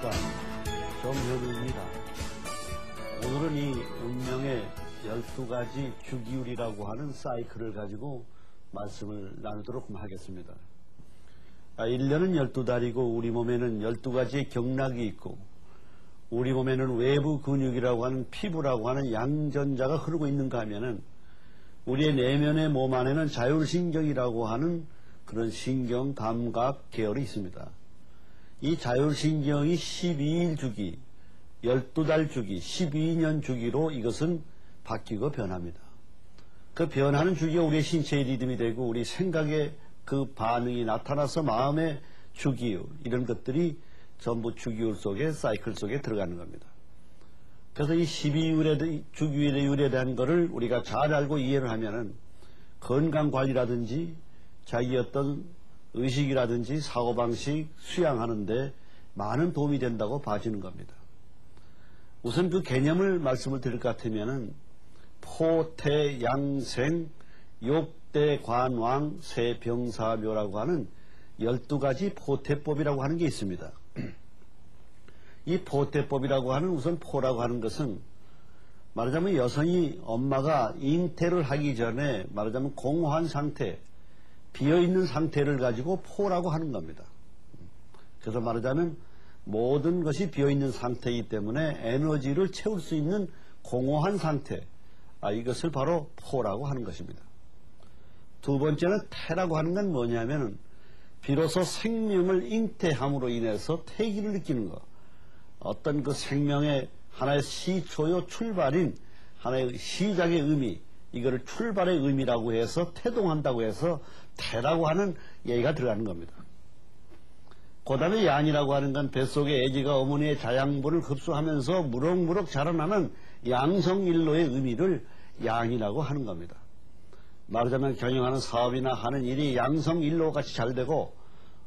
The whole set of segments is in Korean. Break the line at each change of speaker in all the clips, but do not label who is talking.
안녕하십니까. 정현우입니다. 오늘은 이 운명의 12가지 주기율이라고 하는 사이클을 가지고 말씀을 나누도록 하겠습니다. 1년은 12달이고 우리 몸에는 12가지의 경락이 있고 우리 몸에는 외부 근육이라고 하는 피부라고 하는 양전자가 흐르고 있는가 하면은 우리의 내면의 몸 안에는 자율신경이라고 하는 그런 신경 감각 계열이 있습니다. 이 자율신경이 12일 주기, 12달 주기, 12년 주기로 이것은 바뀌고 변합니다. 그 변하는 주기가 우리의 신체의 리듬이 되고 우리 생각의 그 반응이 나타나서 마음의 주기율, 이런 것들이 전부 주기율 속에, 사이클 속에 들어가는 겁니다. 그래서 이 12일의 주기율에 대한 것을 우리가 잘 알고 이해를 하면은 건강관리라든지 자기 어떤 의식이라든지 사고방식 수양하는데 많은 도움이 된다고 봐지는 겁니다. 우선 그 개념을 말씀을 드릴 것 같으면은 포태양생 욕대관왕 세병사묘라고 하는 12가지 포태법이라고 하는 게 있습니다. 이 포태법이라고 하는 우선 포라고 하는 것은 말하자면 여성이 엄마가 잉태를 하기 전에 말하자면 공허한 상태, 비어있는 상태를 가지고 포라고 하는 겁니다. 그래서 말하자면 모든 것이 비어있는 상태이기 때문에 에너지를 채울 수 있는 공허한 상태, 이것을 바로 포라고 하는 것입니다. 두 번째는 태라고 하는 건 뭐냐면 비로소 생명을 잉태함으로 인해서 태기를 느끼는 것, 어떤 그 생명의 하나의 시초요 출발인 하나의 시작의 의미, 이거를 출발의 의미라고 해서 태동한다고 해서 태라고 하는 얘기가 들어가는 겁니다. 그 다음에 양이라고 하는 건 뱃속의 애기가 어머니의 자양분을 흡수하면서 무럭무럭 자라나는 양성일로의 의미를 양이라고 하는 겁니다. 말하자면 경영하는 사업이나 하는 일이 양성일로 같이 잘 되고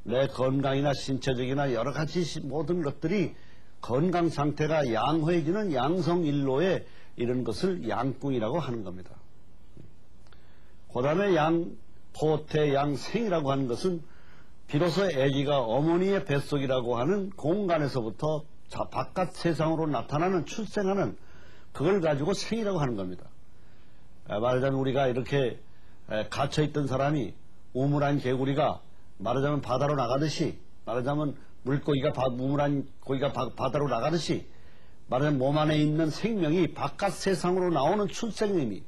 내 건강이나 신체적이나 여러 가지 모든 것들이 건강 상태가 양호해지는 양성일로의 이런 것을 양궁이라고 하는 겁니다. 그 다음에 포태양생이라고 하는 것은 비로소 아기가 어머니의 뱃속이라고 하는 공간에서부터 바깥 세상으로 나타나는 출생하는 그걸 가지고 생이라고 하는 겁니다. 말하자면 우리가 이렇게 갇혀있던 사람이 우물한 개구리가 말하자면 바다로 나가듯이, 말하자면 물고기가 우물한 고기가 바다로 나가듯이 말하자면 몸 안에 있는 생명이 바깥 세상으로 나오는 출생 의미,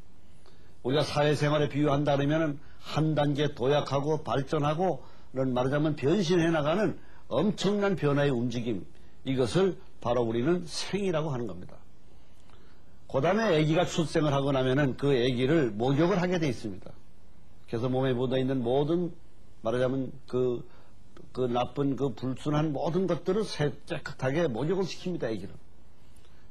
우리가 사회생활에 비유한다 그러면 한 단계 도약하고 발전하고 말하자면 변신해 나가는 엄청난 변화의 움직임, 이것을 바로 우리는 생이라고 하는 겁니다. 그 다음에 아기가 출생을 하고 나면은 그 아기를 목욕을 하게 돼 있습니다. 그래서 몸에 묻어있는 모든 말하자면 그 나쁜 그 불순한 모든 것들을 깨끗하게 목욕을 시킵니다. 아기를.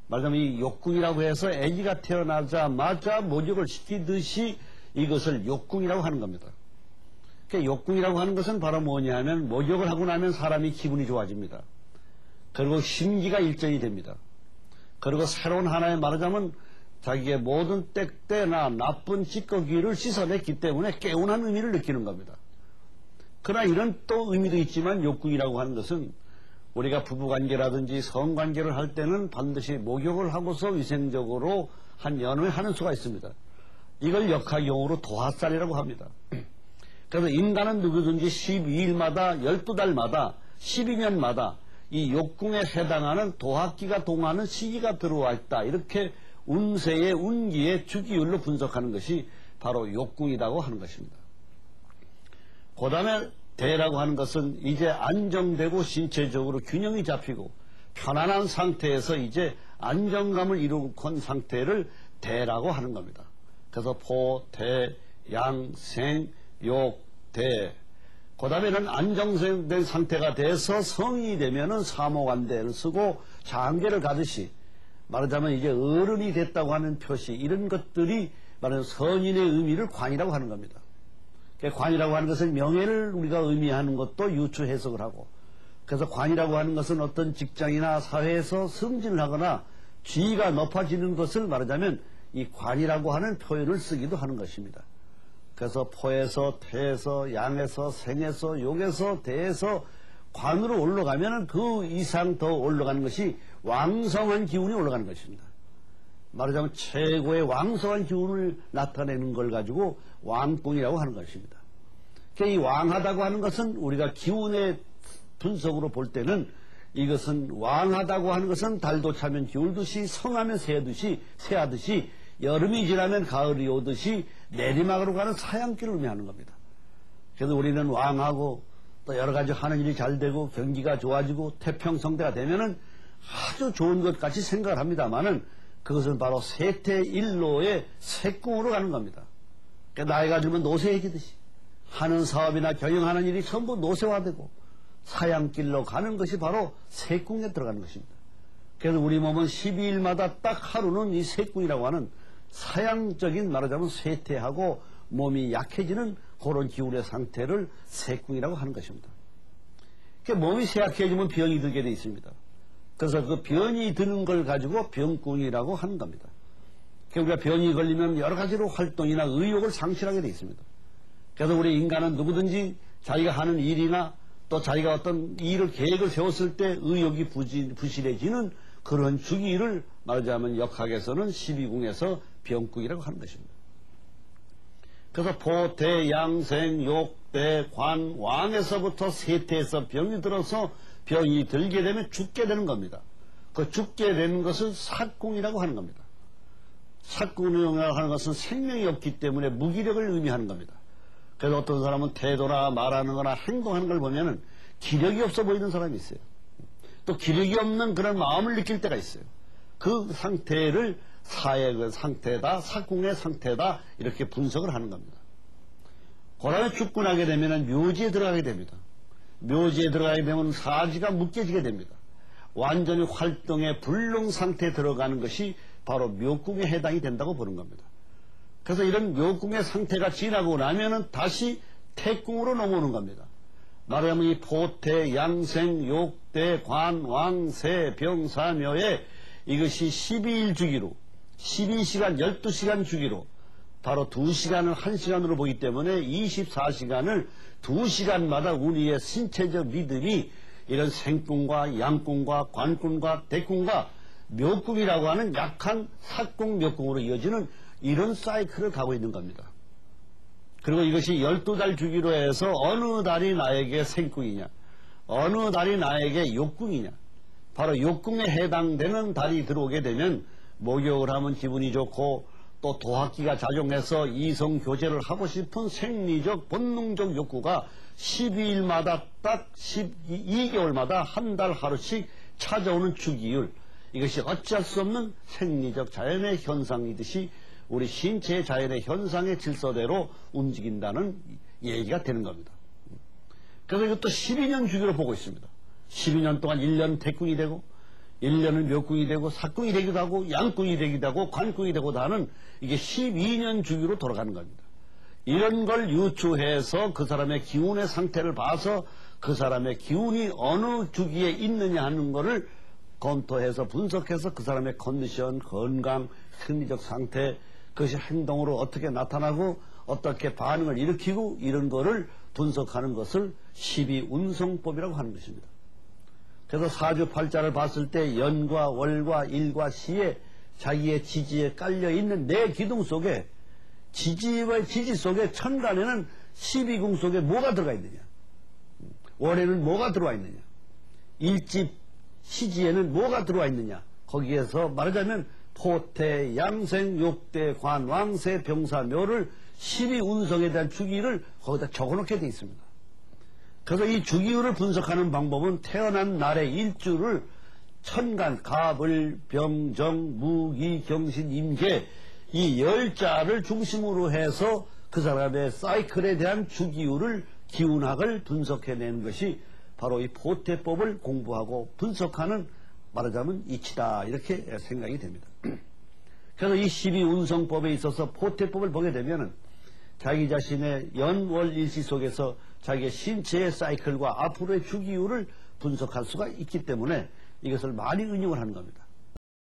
말하자면 이 욕궁이라고 해서 아기가 태어나자마자 목욕을 시키듯이 이것을 욕궁이라고 하는 겁니다. 그러니까 욕궁이라고 하는 것은 바로 뭐냐 하면 목욕을 하고 나면 사람이 기분이 좋아집니다. 그리고 심기가 일정이 됩니다. 그리고 새로운 하나의 말하자면 자기의 모든 때때나 나쁜 찌꺼기를 씻어냈기 때문에 개운한 의미를 느끼는 겁니다. 그러나 이런 또 의미도 있지만 욕궁이라고 하는 것은 우리가 부부관계라든지 성관계를 할 때는 반드시 목욕을 하고서 위생적으로 한 연을 하는 수가 있습니다. 이걸 역학용어로 도화살이라고 합니다. 그래서 인간은 누구든지 12일마다 12달마다 12년마다 이 욕궁에 해당하는 도학기가 동하는 시기가 들어와 있다. 이렇게 운세의 운기의 주기율로 분석하는 것이 바로 욕궁이라고 하는 것입니다. 그 다음에 대라고 하는 것은 이제 안정되고 신체적으로 균형이 잡히고 편안한 상태에서 이제 안정감을 이룬 상태를 대라고 하는 겁니다. 그래서 포, 대, 양, 생, 욕, 대. 그 다음에는 안정된 상태가 돼서 성이 되면은 사모관대를 쓰고 장계를 가듯이 말하자면 이제 어른이 됐다고 하는 표시, 이런 것들이 말하자면 선인의 의미를 관이라고 하는 겁니다. 관이라고 하는 것은 명예를 우리가 의미하는 것도 유추 해석을 하고, 그래서 관이라고 하는 것은 어떤 직장이나 사회에서 승진을 하거나 지위가 높아지는 것을 말하자면 이 관이라고 하는 표현을 쓰기도 하는 것입니다. 그래서 포에서 태에서 양에서 생에서 욕에서 대에서 관으로 올라가면은 그 이상 더 올라가는 것이 왕성한 기운이 올라가는 것입니다. 말하자면 최고의 왕성한 기운을 나타내는 걸 가지고 왕궁이라고 하는 것입니다. 이 왕하다고 하는 것은 우리가 기운의 분석으로 볼 때는 이것은 왕하다고 하는 것은 달도 차면 기울듯이 성하면 새하듯이 여름이 지나면 가을이 오듯이 내리막으로 가는 사양길을 의미하는 겁니다. 그래서 우리는 왕하고 또 여러 가지 하는 일이 잘 되고 경기가 좋아지고 태평성대가 되면은 아주 좋은 것 같이 생각을 합니다만은 그것은 바로 세태일로의 색궁으로 가는 겁니다. 그러니까 나이가 들면 노쇠해지듯이 하는 사업이나 경영하는 일이 전부 노쇠화되고 사양길로 가는 것이 바로 색궁에 들어가는 것입니다. 그래서 우리 몸은 12일마다 딱 하루는 이 색궁이라고 하는 사양적인 말하자면 쇠퇴하고 몸이 약해지는 그런 기운의 상태를 색궁이라고 하는 것입니다. 그러니까 몸이 쇠약해지면 병이 들게 되어 있습니다. 그래서 그 병이 드는 걸 가지고 병궁이라고 하는 겁니다. 그러니까 우리가 병이 걸리면 여러 가지로 활동이나 의욕을 상실하게 되어 있습니다. 그래서 우리 인간은 누구든지 자기가 하는 일이나 또 자기가 어떤 일을 계획을 세웠을 때 의욕이 부실해지는 그런 주기를 말하자면 역학에서는 12궁에서 병궁이라고 하는 것입니다. 그래서 포태, 양생, 욕대, 관, 왕에서부터 세태에서 병이 들어서 병이 들게 되면 죽게 되는 겁니다. 그 죽게 되는 것을 사궁이라고 하는 겁니다. 사궁이라고 하는 것은 생명이 없기 때문에 무기력을 의미하는 겁니다. 그래서 어떤 사람은 태도나 말하는 거나 행동하는 걸 보면은 기력이 없어 보이는 사람이 있어요. 또 기력이 없는 그런 마음을 느낄 때가 있어요. 그 상태를 사의 상태다, 사궁의 상태다 이렇게 분석을 하는 겁니다. 그 다음에 죽고 나게 되면 묘지에 들어가게 됩니다. 묘지에 들어가게 되면 사지가 묶여지게 됩니다. 완전히 활동의 불능 상태에 들어가는 것이 바로 묘궁에 해당이 된다고 보는 겁니다. 그래서 이런 묘궁의 상태가 지나고 나면은 다시 태궁으로 넘어오는 겁니다. 말하자면 이 포태, 양생, 욕대, 관, 왕, 세, 병, 사묘에 이것이 12일 주기로 12시간, 12시간 주기로 바로 2시간을 1시간으로 보기 때문에 24시간을 2시간마다 우리의 신체적 리듬이 이런 생궁과 양궁과 관궁과 대궁과 묘궁이라고 하는 약한 사궁, 묘궁으로 이어지는 이런 사이클을 가고 있는 겁니다. 그리고 이것이 12달 주기로 해서 어느 달이 나에게 생궁이냐, 어느 달이 나에게 욕궁이냐, 바로 욕궁에 해당되는 달이 들어오게 되면 목욕을 하면 기분이 좋고 또 도학기가 작용해서 이성교제를 하고 싶은 생리적 본능적 욕구가 12일마다 딱 12개월마다 한 달 하루씩 찾아오는 주기율, 이것이 어찌할 수 없는 생리적 자연의 현상이듯이 우리 신체의 자연의 현상의 질서대로 움직인다는 얘기가 되는 겁니다. 그래서 이것도 12년 주기로 보고 있습니다. 12년 동안 1년 태궁이 되고 1년은 묘궁이 되고 사궁이 되기도 하고 양궁이 되기도 하고 관궁이 되고도 하는 이게 12년 주기로 돌아가는 겁니다. 이런 걸 유추해서 그 사람의 기운의 상태를 봐서 그 사람의 기운이 어느 주기에 있느냐 하는 거를 검토해서 분석해서 그 사람의 컨디션, 건강, 심리적 상태, 그것이 행동으로 어떻게 나타나고 어떻게 반응을 일으키고 이런 거를 분석하는 것을 12운성법이라고 하는 것입니다. 그래서 사주팔자를 봤을 때 연과 월과 일과 시에 자기의 지지에 깔려있는 내 기둥 속에 지지와 지지 속에 천간에는 12궁 속에 뭐가 들어가 있느냐, 월에는 뭐가 들어와 있느냐, 일집 시지에는 뭐가 들어와 있느냐, 거기에서 말하자면 포태, 양생, 욕대, 관, 왕세, 병사, 묘를 12운성에 대한 주기를 거기다 적어놓게 되어 있습니다. 그래서 이 주기율을 분석하는 방법은 태어난 날의 일주를 천간, 갑을, 병정, 무기, 경신, 임계 이 10자를 중심으로 해서 그 사람의 사이클에 대한 주기율을 기운학을 분석해내는 것이 바로 이 포태법을 공부하고 분석하는 말하자면 이치다 이렇게 생각이 됩니다. 그래서 이 12운성법에 있어서 포태법을 보게 되면 자기 자신의 연월일시 속에서 자기의 신체의 사이클과 앞으로의 주기율을 분석할 수가 있기 때문에 이것을 많이 응용을 하는 겁니다.